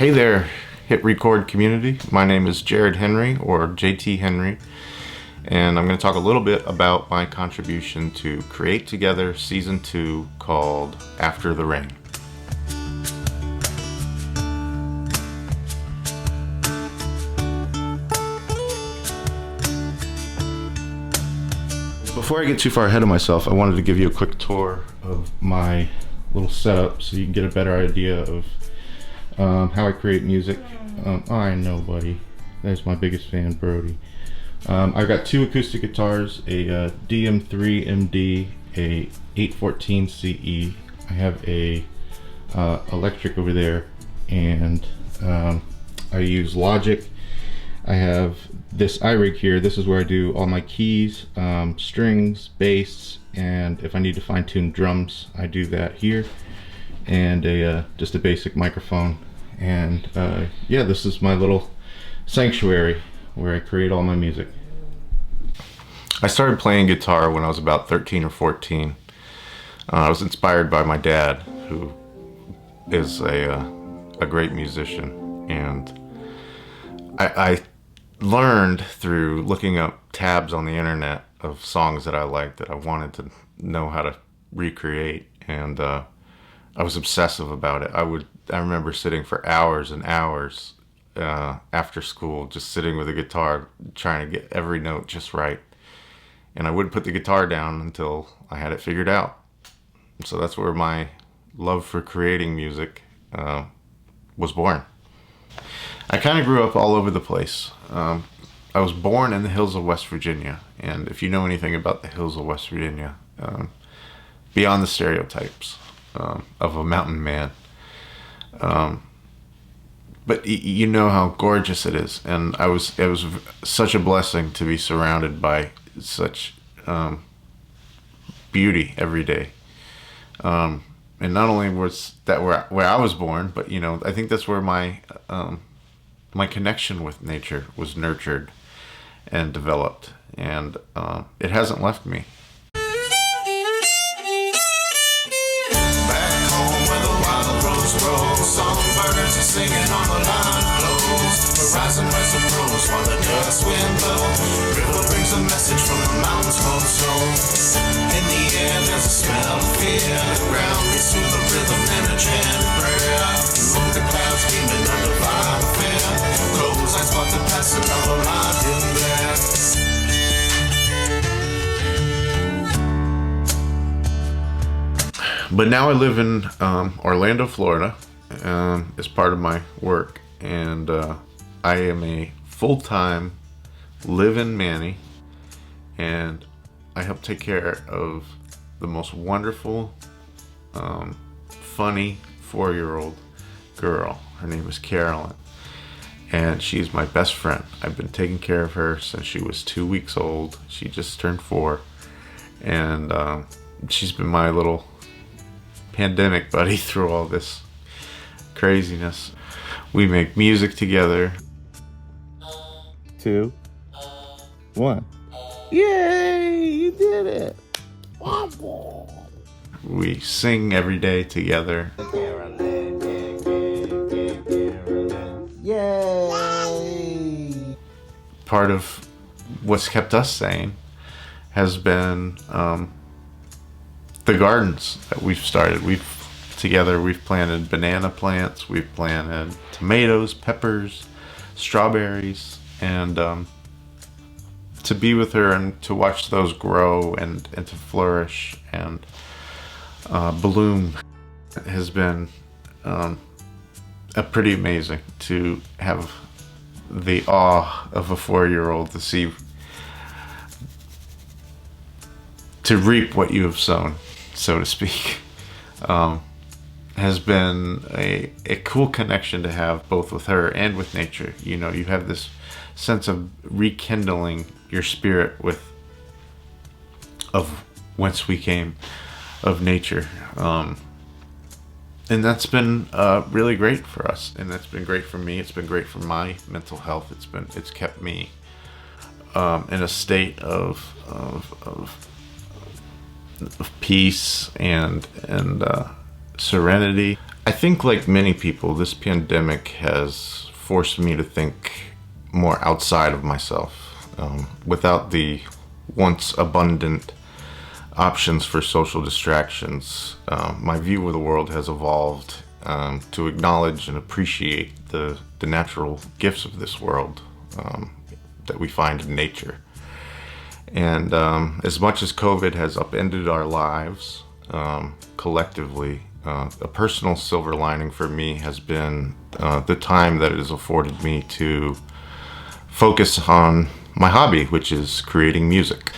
Hey there, HitRecord community. My name is Jared Henry, or JT Henry, and I'm going to talk a little bit about my contribution to Create Together Season 2 called After the Rain. Before I get too far ahead of myself, I wanted to give you a quick tour of my little setup so you can get a better idea of how I create music. I know, buddy. There's my biggest fan, Brody. I've got two acoustic guitars, a DM3 MD, a 814 CE. I have a electric over there, and I use Logic. I have this iRig here. This is where I do all my keys, strings, bass, and if I need to fine-tune drums, I do that here. And just a basic microphone. And yeah, this is my little sanctuary where I create all my music. I started playing guitar when I was about 13 or 14. I was inspired by my dad, who is a great musician, and I learned through looking up tabs on the internet of songs that I liked that I wanted to know how to recreate, and I was obsessive about it. I remember sitting for hours and hours after school, just sitting with a guitar, trying to get every note just right. And I wouldn't put the guitar down until I had it figured out. So that's where my love for creating music was born. I kind of grew up all over the place. I was born in the hills of West Virginia. And if you know anything about the hills of West Virginia, beyond the stereotypes of a mountain man, but you know how gorgeous it is, and it was such a blessing to be surrounded by such beauty every day. And not only was that where I was born, but you know, I think that's where my connection with nature was nurtured and developed, and it hasn't left me. Songbirds are singing on the line close. Horizon west approach while the dust wind blows. River brings a message from the mountains cold snow. In the air there's a smell of fear. The ground beats to the rhythm and a chant prayer. Among the clouds beaming under fire fair. Goes I spot the passing of a light in there. But now I live in Orlando, Florida. As part of my work, and I am a full-time live-in Manny, and I help take care of the most wonderful, funny 4-year-old girl. Her name is Carolyn, and she's my best friend. I've been taking care of her since she was 2 weeks old. She just turned 4, and she's been my little pandemic buddy through all this craziness. We make music together. 2, 1. Yay! You did it! We sing every day together. Yay! Part of what's kept us sane has been the gardens that we've started. Together we've planted banana plants, we've planted tomatoes, peppers, strawberries, and to be with her and to watch those grow and to flourish and bloom has been pretty amazing. To have the awe of a 4-year-old to reap what you have sown, so to speak. Has been a cool connection to have, both with her and with nature. You know, you have this sense of rekindling your spirit of whence we came, of nature, and that's been really great for us, and that's been great for me. It's been great for my mental health. It's kept me in a state of peace and serenity. I think, like many people, this pandemic has forced me to think more outside of myself. Without the once abundant options for social distractions, my view of the world has evolved to acknowledge and appreciate the natural gifts of this world that we find in nature. And as much as COVID has upended our lives collectively, a personal silver lining for me has been the time that it has afforded me to focus on my hobby, which is creating music.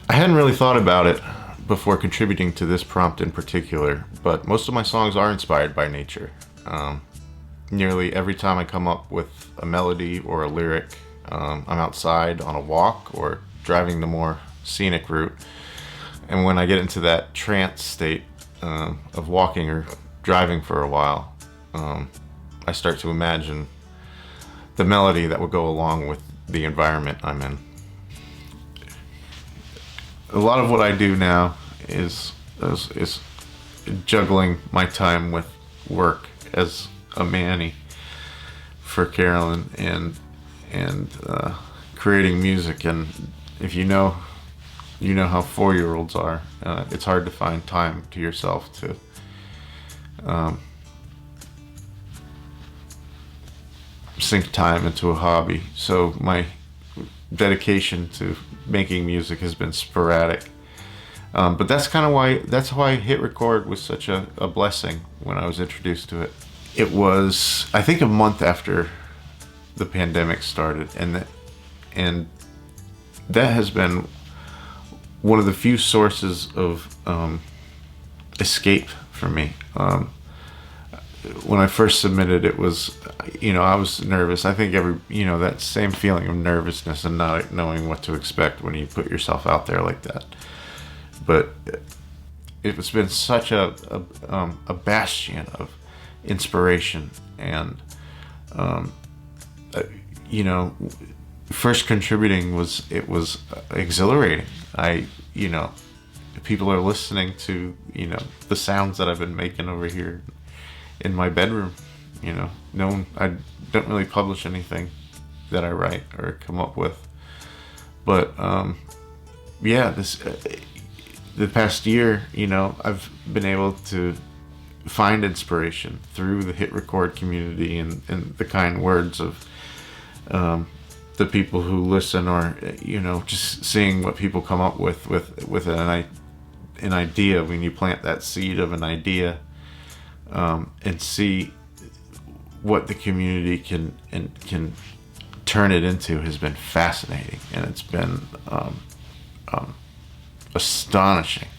I hadn't really thought about it before contributing to this prompt in particular, but most of my songs are inspired by nature. Nearly every time I come up with a melody or a lyric, I'm outside on a walk or driving the more scenic route. And when I get into that trance state of walking or driving for a while, I start to imagine the melody that would go along with the environment I'm in. A lot of what I do now is juggling my time with work as a manny for Carolyn and creating music. And if you know how 4-year-olds are. It's hard to find time to yourself to sink time into a hobby. So my dedication to making music has been sporadic. But that's why HitRecord was such a blessing when I was introduced to it. It was, I think, a month after the pandemic started, and that has been one of the few sources of escape for me. When I first submitted, it was, I was nervous. I think that same feeling of nervousness and not knowing what to expect when you put yourself out there like that. But it's been such a bastion of inspiration, and first contributing was exhilarating. People are listening to the sounds that I've been making over here in my bedroom. I don't really publish anything that I write or come up with, but the past year, I've been able to find inspiration through the HitRecord community and the kind words of the people who listen, or just seeing what people come up with an idea. When you plant that seed of an idea and see what the community can turn it into has been fascinating, and it's been astonishing.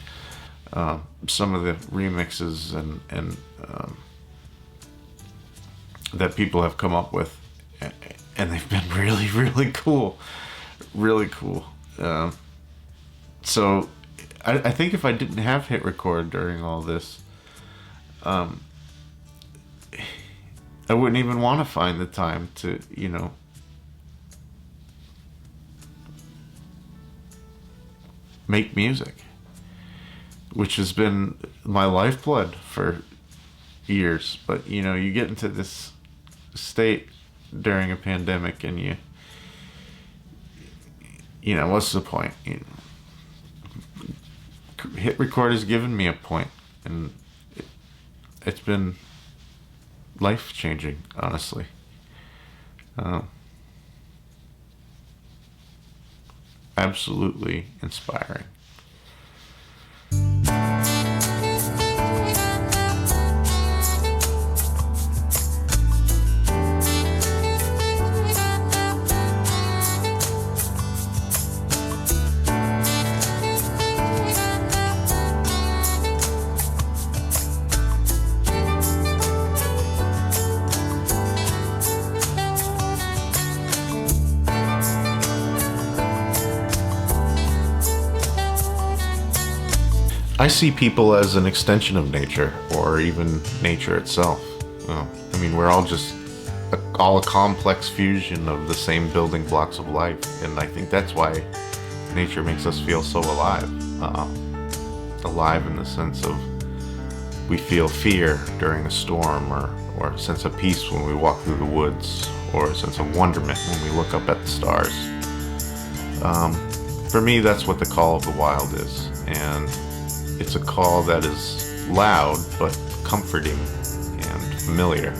Some of the remixes and that people have come up with, and they've been really, really cool. So I think if I didn't have HitRecord during all this, I wouldn't even want to find the time to, make music, which has been my lifeblood for years. But, you get into this state during a pandemic, and what's the point? HitRecord has given me a point, and it's been life-changing, honestly. Absolutely inspiring. I see people as an extension of nature, or even nature itself. We're all just a complex fusion of the same building blocks of life, and I think that's why nature makes us feel so alive. Alive in the sense of we feel fear during a storm, or a sense of peace when we walk through the woods, or a sense of wonderment when we look up at the stars. For me, that's what the call of the wild is, and it's a call that is loud but comforting and familiar.